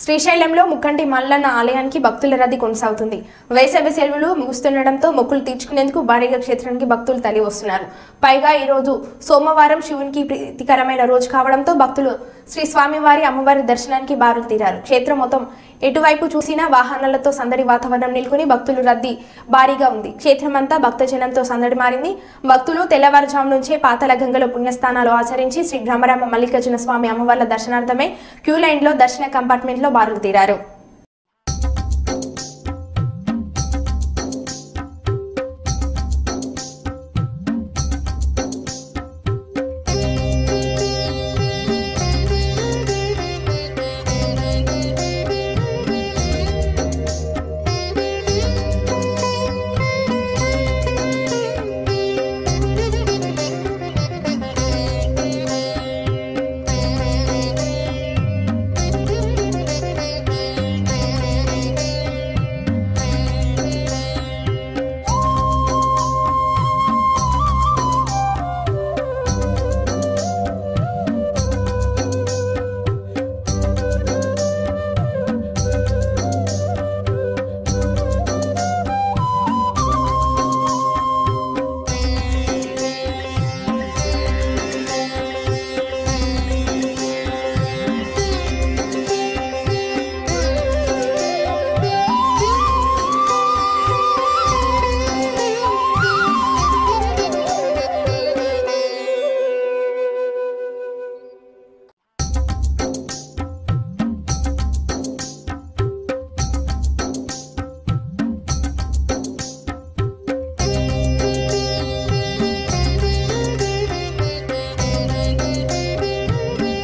శ్రీశైలంలో ముక్కంటి మల్లన్న ఆలయానికి భక్తుల రద్దీ కొనసాగుతుంది. వేసవి సెలవులు ముగుస్తుండటంతో మొక్కులు తీర్చుకునేందుకు భారీగా క్షేత్రానికి భక్తులు తరలి వస్తున్నారు. పైగా ఈ రోజు సోమవారం శివునికి ప్రీతికరమైన రోజు కావడంతో భక్తులు శ్రీ స్వామివారి అమ్మవారి దర్శనానికి బారులు తీరారు. క్షేత్రం మొత్తం ఎటువైపు చూసినా వాహనాలతో సందడి వాతావరణం నెలకొని భక్తులు రద్దీ భారీగా ఉంది. క్షేత్రమంతా భక్తజనంతో సందడి మారింది. భక్తులు తెల్లవారుజాము నుంచే పాతాళ గంగలో పుణ్యస్థానాలు ఆచరించి శ్రీ భ్రమరామ మల్లికార్జున స్వామి అమ్మవార్ల దర్శనార్థమై క్యూ లైన్ లో దర్శన కంపార్ట్మెంట్ లో బారులు తీరారు.